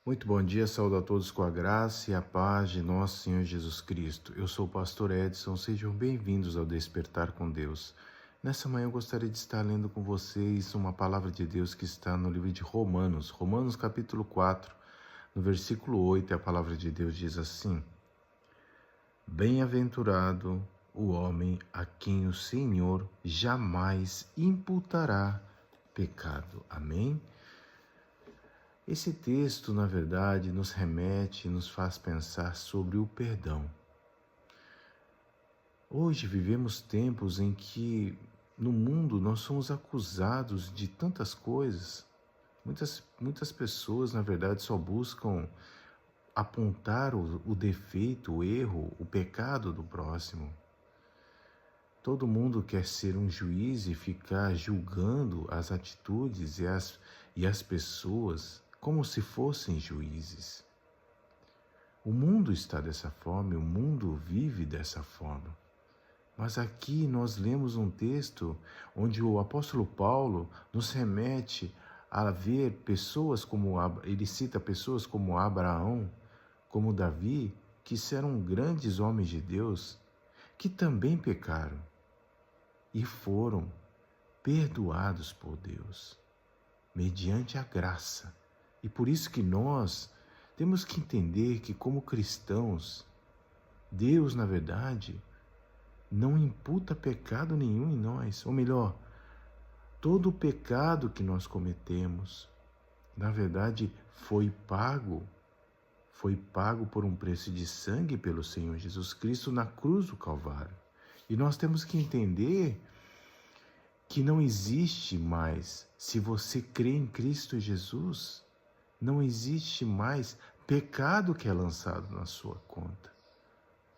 Muito bom dia, saúdo a todos com a graça e a paz de nosso Senhor Jesus Cristo. Eu sou o pastor Edson, sejam bem-vindos ao Despertar com Deus. Nessa manhã eu gostaria de estar lendo com vocês uma palavra de Deus que está no livro de Romanos, Romanos capítulo 4, no versículo 8, a palavra de Deus diz assim: Bem-aventurado o homem a quem o Senhor jamais imputará pecado. Amém? Esse texto, na verdade, nos remete e nos faz pensar sobre o perdão. Hoje vivemos tempos em que no mundo nós somos acusados de tantas coisas. Muitas pessoas, na verdade, só buscam apontar o defeito, o erro, o pecado do próximo. Todo mundo quer ser um juiz e ficar julgando as atitudes e as pessoas como se fossem juízes. O mundo está dessa forma, o mundo vive dessa forma. Mas aqui nós lemos um texto onde o apóstolo Paulo nos remete a ver pessoas como, ele cita pessoas como Abraão, como Davi, que eram grandes homens de Deus, que também pecaram e foram perdoados por Deus, mediante a graça. E por isso que nós temos que entender que, como cristãos, Deus, na verdade, não imputa pecado nenhum em nós. Ou melhor, todo o pecado que nós cometemos, na verdade, foi pago por um preço de sangue pelo Senhor Jesus Cristo na cruz do Calvário. E nós temos que entender que não existe mais, se você crê em Cristo Jesus, não existe mais pecado que é lançado na sua conta.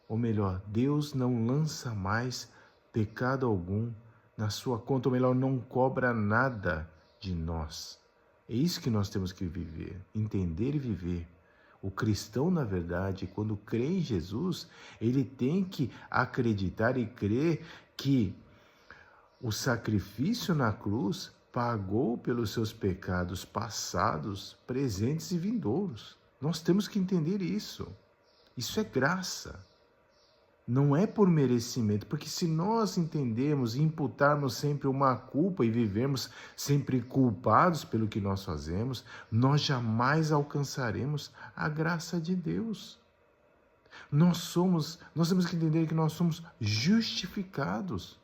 Ou melhor, Deus não lança mais pecado algum na sua conta, ou melhor, não cobra nada de nós. É isso que nós temos que viver, entender e viver. O cristão, na verdade, quando crê em Jesus, ele tem que acreditar e crer que o sacrifício na cruz pagou pelos seus pecados passados, presentes e vindouros. Nós temos que entender isso. Isso é graça. Não é por merecimento, porque se nós entendermos e imputarmos sempre uma culpa e vivermos sempre culpados pelo que nós fazemos, nós jamais alcançaremos a graça de Deus. Nós temos que entender que nós somos justificados.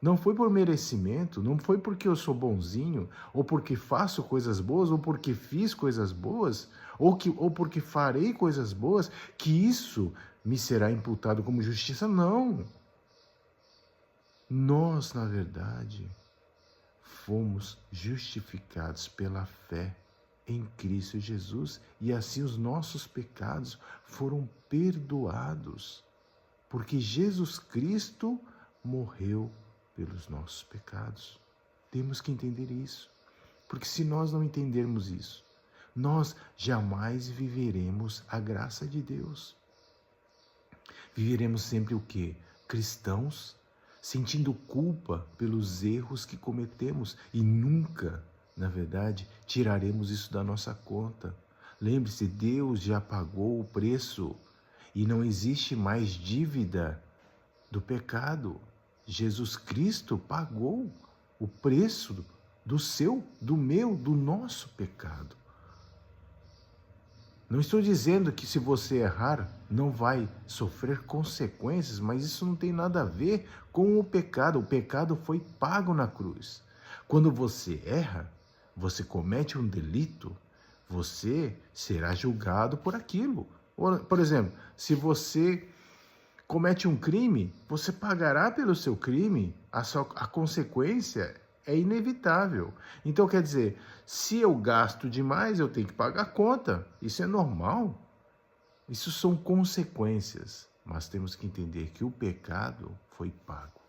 Não foi por merecimento, não foi porque eu sou bonzinho, ou porque faço coisas boas, ou porque fiz coisas boas, ou porque farei coisas boas, que isso me será imputado como justiça. Não. Nós, na verdade, fomos justificados pela fé em Cristo Jesus, e assim os nossos pecados foram perdoados, porque Jesus Cristo morreu pelos nossos pecados. Temos que entender isso, porque se nós não entendermos isso, nós jamais viveremos a graça de Deus. Viveremos sempre o quê? Cristãos, sentindo culpa pelos erros que cometemos e nunca, na verdade, tiraremos isso da nossa conta. Lembre-se, Deus já pagou o preço e não existe mais dívida do pecado. Jesus Cristo pagou o preço do seu, do meu, do nosso pecado. Não estou dizendo que se você errar, não vai sofrer consequências, mas isso não tem nada a ver com o pecado. O pecado foi pago na cruz. Quando você erra, você comete um delito, você será julgado por aquilo. Por exemplo, se você comete um crime, você pagará pelo seu crime, a consequência é inevitável. Então, quer dizer, se eu gasto demais, eu tenho que pagar a conta. Isso é normal. Isso são consequências. Mas temos que entender que o pecado foi pago.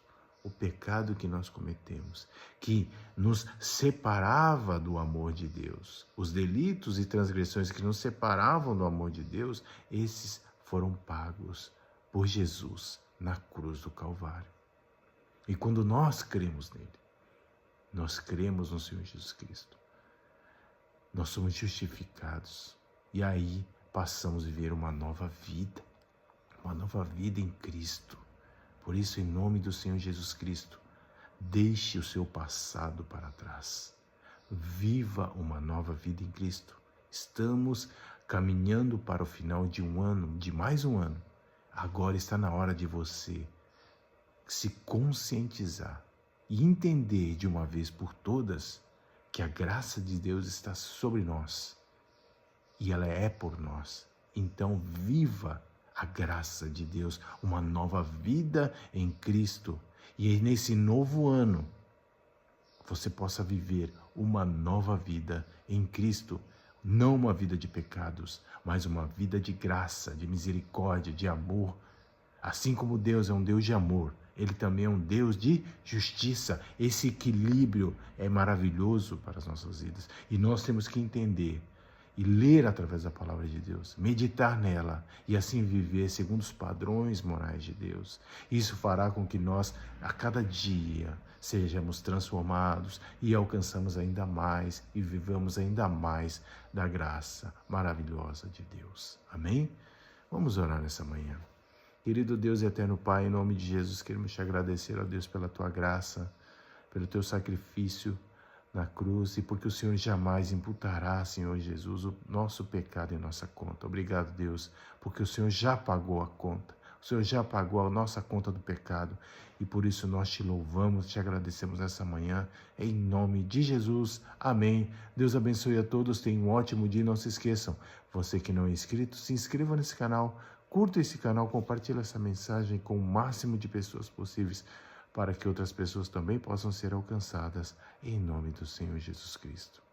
O pecado que nós cometemos, que nos separava do amor de Deus. Os delitos e transgressões que nos separavam do amor de Deus, esses foram pagos por Jesus na cruz do Calvário. E quando nós cremos nele, nós cremos no Senhor Jesus Cristo, nós somos justificados. E aí passamos a viver uma nova vida em Cristo. Por isso, em nome do Senhor Jesus Cristo, deixe o seu passado para trás. Viva uma nova vida em Cristo. Estamos caminhando para o final de um ano, de mais um ano. Agora está na hora de você se conscientizar e entender de uma vez por todas que a graça de Deus está sobre nós e ela é por nós. Então viva a graça de Deus, uma nova vida em Cristo. E nesse novo ano você possa viver uma nova vida em Cristo, não uma vida de pecados, mas uma vida de graça, de misericórdia, de amor. Assim como Deus é um Deus de amor, Ele também é um Deus de justiça. Esse equilíbrio é maravilhoso para as nossas vidas. E nós temos que entender e ler através da palavra de Deus, meditar nela e assim viver segundo os padrões morais de Deus. Isso fará com que nós, a cada dia, sejamos transformados e alcançamos ainda mais e vivamos ainda mais da graça maravilhosa de Deus. Amém? Vamos orar nessa manhã. Querido Deus e eterno Pai, em nome de Jesus, queremos te agradecer, ó Deus, pela tua graça, pelo teu sacrifício na cruz e porque o Senhor jamais imputará, Senhor Jesus, o nosso pecado em nossa conta. Obrigado, Deus, porque o Senhor já pagou a conta. O Senhor já pagou a nossa conta do pecado e por isso nós te louvamos, te agradecemos nessa manhã, em nome de Jesus. Amém. Deus abençoe a todos, tenham um ótimo dia e não se esqueçam, você que não é inscrito, se inscreva nesse canal, curta esse canal, compartilhe essa mensagem com o máximo de pessoas possíveis, para que outras pessoas também possam ser alcançadas, em nome do Senhor Jesus Cristo.